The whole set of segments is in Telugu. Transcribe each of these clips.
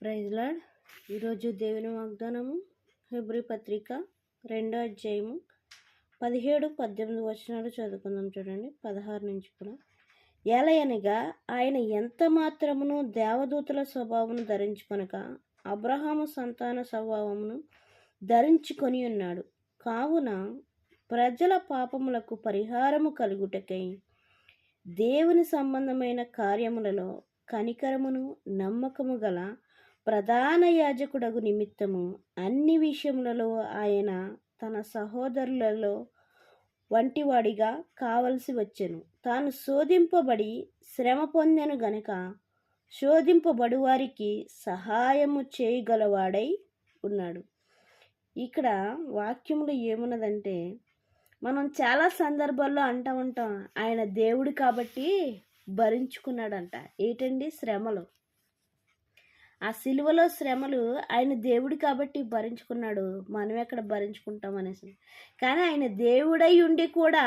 Praise lord. ఈరోజు దేవుని వాగ్దానము హెబ్రీ పత్రిక 2వ అధ్యాయము 17-18 వచనాలు చదువుకుందాం. చూడండి, 16 నుంచి కూడా. ఎలయనగా ఆయన ఎంత మాత్రమును దేవదూతల స్వభావమును ధరించుకొనక అబ్రహాము సంతాన స్వభావమును ధరించుకొని ఉన్నాడు. కావున ప్రజల పాపములకు పరిహారము కలుగుటకై దేవుని సంబంధమైన కార్యములలో కనికరమును నమ్మకము గల ప్రధాన యాజకుడగు నిమిత్తము అన్ని విషయములలో ఆయన తన సహోదరులలో వంటివాడిగా కావలసి వచ్చెను. తాను శోధింపబడి శ్రమ పొందెను గనుక శోధింపబడు వారికి సహాయము చేయగలవాడై ఉన్నాడు. ఇక్కడ వాక్యములు ఏమున్నదంటే, మనం చాలా సందర్భాల్లో అంటూ ఉంటాం, ఆయన దేవుడు కాబట్టి భరించుకున్నాడంట. ఏంటండి? శ్రమలు. ఆ సిలువలో శ్రమలు ఆయన దేవుడు కాబట్టి భరించుకున్నాడు, మనం ఎక్కడ భరించుకుంటాం అనేసి. కానీ ఆయన దేవుడై ఉండి కూడా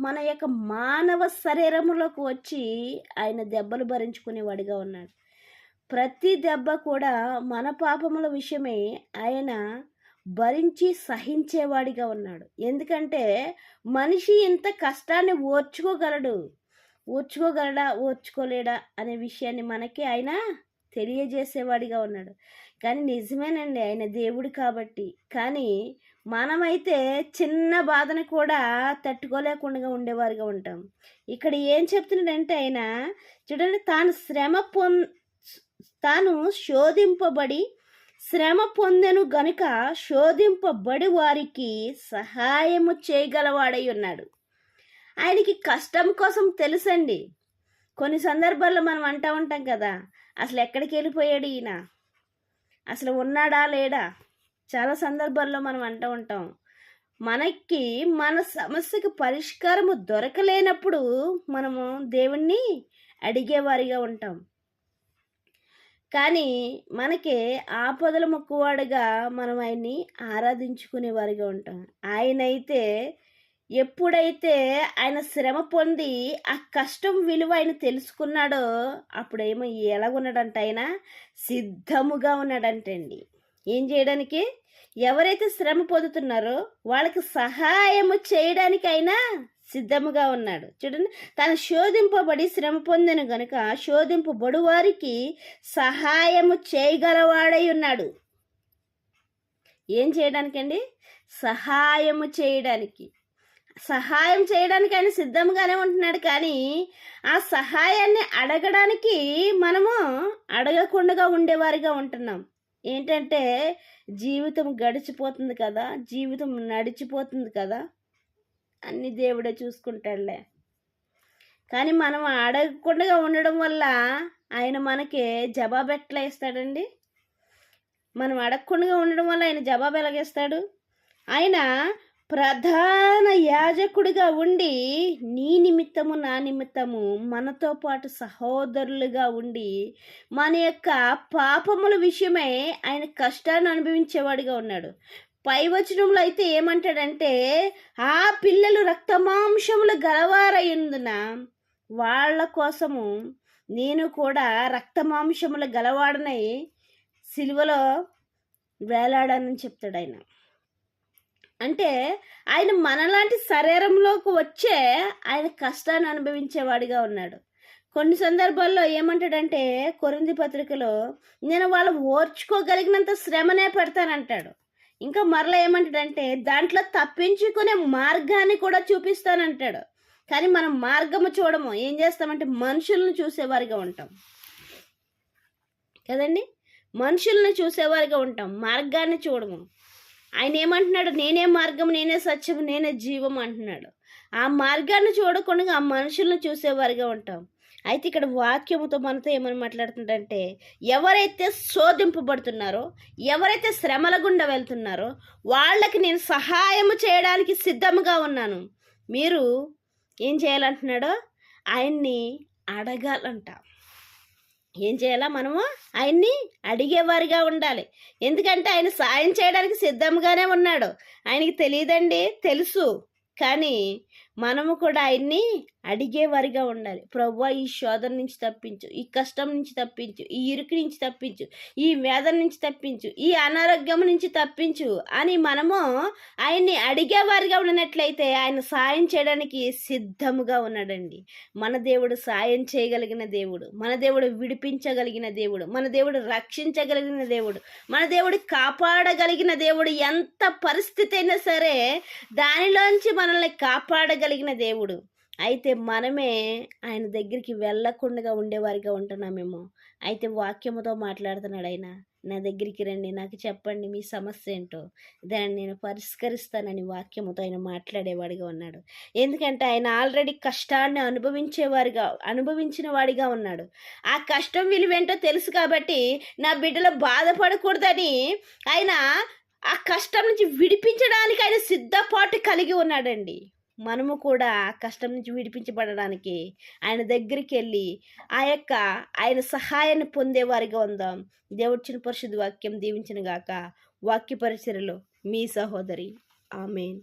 మన యొక్క మానవ శరీరములోకి వచ్చి ఆయన దెబ్బలు భరించుకునేవాడిగా ఉన్నాడు. ప్రతి దెబ్బ కూడా మన పాపముల విషయమై ఆయన భరించి సహించేవాడిగా ఉన్నాడు. ఎందుకంటే మనిషి ఇంత కష్టాన్ని ఓర్చుకోగలడా ఓర్చుకోలేడా అనే విషయాన్ని మనకి ఆయన తెలియజేసేవాడిగా ఉన్నాడు. కానీ నిజమేనండి, ఆయన దేవుడు కాబట్టి. కానీ మనమైతే చిన్న బాధను కూడా తట్టుకోలేకుండా ఉండేవారుగా ఉంటాం. ఇక్కడ ఏం చెప్తున్నాడంటే ఆయన చూడండి, తాను శోధింపబడి శ్రమ పొందెను గనుక శోధింపబడి వారికి సహాయము చేయగలవాడై ఉన్నాడు. ఆయనకి కష్టం కోసం తెలుసండి. కొన్ని సందర్భాల్లో మనం అంటూ ఉంటాం కదా, అసలు ఎక్కడికి వెళ్ళిపోయాడు ఈయన, అసలు ఉన్నాడా లేడా. చాలా సందర్భాల్లో మనం అంటూ ఉంటాం. మనకి మన సమస్యకు పరిష్కారము దొరకలేనప్పుడు మనము దేవుణ్ణి అడిగేవారిగా ఉంటాం. కానీ మనకి ఆపదల మొక్కువాడుగా మనం ఆయన్ని ఆరాధించుకునేవారిగా ఉంటాం. ఆయనైతే ఎప్పుడైతే ఆయన శ్రమ పొంది ఆ కష్టం విలువ ఆయన తెలుసుకున్నాడో అప్పుడేమో ఎలాగున్నాడంట, ఆయన సిద్ధముగా ఉన్నాడంటండి. ఏం చేయడానికి? ఎవరైతే శ్రమ పొందుతున్నారో వాళ్ళకి సహాయము చేయడానికి ఆయన సిద్ధముగా ఉన్నాడు. చూడండి, తను శోధింపబడి శ్రమ పొందెను గనుక శోధింపబడు వారికి సహాయము చేయగలవాడై ఉన్నాడు. ఏం చేయడానికండి? సహాయం చేయడానికి ఆయన సిద్ధంగానే ఉంటున్నాడు. కానీ ఆ సహాయాన్ని అడగడానికి మనము అడగకుండా ఉండేవారిగా ఉంటున్నాం. ఏంటంటే జీవితం గడిచిపోతుంది కదా, జీవితం నడిచిపోతుంది కదా, అన్ని దేవుడే చూసుకుంటాడులే. కానీ మనం అడగకుండా ఉండడం వల్ల ఆయన మనకి జవాబు ఎట్లా ఇస్తాడండి? మనం అడగకుండా ఉండడం వల్ల ఆయన జవాబు ఎలాగేస్తాడు? ఆయన ప్రధాన యాజకుడిగా ఉండి నీ నిమిత్తము నా నిమిత్తము మనతో పాటు సహోదరులుగా ఉండి మన యొక్క పాపముల విషయమై ఆయన కష్టాన్ని అనుభవించేవాడిగా ఉన్నాడు. పై వచనంలో అయితే ఏమంటాడంటే, ఆ పిల్లలు రక్తమాంసములు గలవారయ్యుందున వాళ్ళ కోసము నేను కూడా రక్తమాంసములు గలవాడనై సిలువలో వేలాడానని చెప్తాడు ఆయన. అంటే ఆయన మనలాంటి శరీరంలోకి వచ్చే ఆయన కష్టాన్ని అనుభవించేవాడిగా ఉన్నాడు. కొన్ని సందర్భాల్లో ఏమంటాడంటే, కొరింథీ పత్రికలో నేను వాళ్ళు ఓర్చుకోగలిగినంత శ్రమనే పెడతానంటాడు. ఇంకా మరలా ఏమంటాడంటే, దాంట్లో తప్పించుకునే మార్గాన్ని కూడా చూపిస్తానంటాడు. కానీ మనం మార్గము చూడము. ఏం చేస్తామంటే మనుషులను చూసేవారిగా ఉంటాం కదండి. మనుషులను చూసేవారిగా ఉంటాం, మార్గాన్ని చూడము. ఆయన ఏమంటున్నాడు? నేనే మార్గం, నేనే సత్యం, నేనే జీవం అంటున్నాడు. ఆ మార్గాన్ని చూడకుండా ఆ మనుషులను చూసేవారిగా ఉంటాం. అయితే ఇక్కడ వాక్యముతో మనతో ఏమని మాట్లాడుతుందంటే, ఎవరైతే శోధింపబడుతున్నారో, ఎవరైతే శ్రమల గుండా వెళ్తున్నారో వాళ్ళకి నేను సహాయము చేయడానికి సిద్ధంగా ఉన్నాను. మీరు ఏం చేయాలంటున్నాడో ఆయన్ని అడగాలంట. ఏం చేయాలా? మనము ఆయన్ని అడిగేవారిగా ఉండాలి. ఎందుకంటే ఆయన సాయం చేయడానికి సిద్ధంగానే ఉన్నాడు. ఆయనకి తెలియదండి, తెలుసు. కానీ మనము కూడా ఆయన్ని అడిగేవారిగా ఉండాలి. ప్రభువా, ఈ శోధన నుంచి తప్పించు, ఈ కష్టం నుంచి తప్పించు, ఈ ఇరుకు నుంచి తప్పించు, ఈ వేదన నుంచి తప్పించు, ఈ అనారోగ్యం నుంచి తప్పించు అని మనము ఆయన్ని అడిగేవారిగా ఉన్నట్లయితే ఆయన సాయం చేయడానికి సిద్ధముగా ఉన్నాడండి. మన దేవుడు సాయం చేయగలిగిన దేవుడు, మన దేవుడు విడిపించగలిగిన దేవుడు, మన దేవుడు రక్షించగలిగిన దేవుడు, మన దేవుడు కాపాడగలిగిన దేవుడు. ఎంత పరిస్థితి అయినా సరే దానిలోంచి మనల్ని కాపాడగలిగిన దేవుడు. అయితే మనమే ఆయన దగ్గరికి వెళ్ళకుండా ఉండేవారిగా ఉంటున్నామేమో. అయితే వాక్యముతో మాట్లాడుతున్నాడు ఆయన. నా దగ్గరికి రండి, నాకు చెప్పండి మీ సమస్య ఏంటో, దాన్ని నేను పరిష్కరిస్తానని వాక్యముతో ఆయన మాట్లాడేవాడిగా ఉన్నాడు. ఎందుకంటే ఆయన ఆల్రెడీ కష్టాన్ని అనుభవించిన వాడిగా ఉన్నాడు. ఆ కష్టం విలువేంటో తెలుసు కాబట్టి నా బిడ్డలు బాధపడకూడదని ఆయన ఆ కష్టం నుంచి విడిపించడానికి ఆయన సిద్ధపాటు కలిగి ఉన్నాడండి. మనము కూడా ఆ కష్టం నుంచి విడిపించబడడానికి ఆయన దగ్గరికి వెళ్ళి ఆయన సహాయాన్ని పొందేవారిగా ఉందాం. దేవుడిచ్చిన పరిశుద్ధ వాక్యం దీవించిన గాక. వాక్య పరిచర్యలో మీ సహోదరి. ఆమేన్.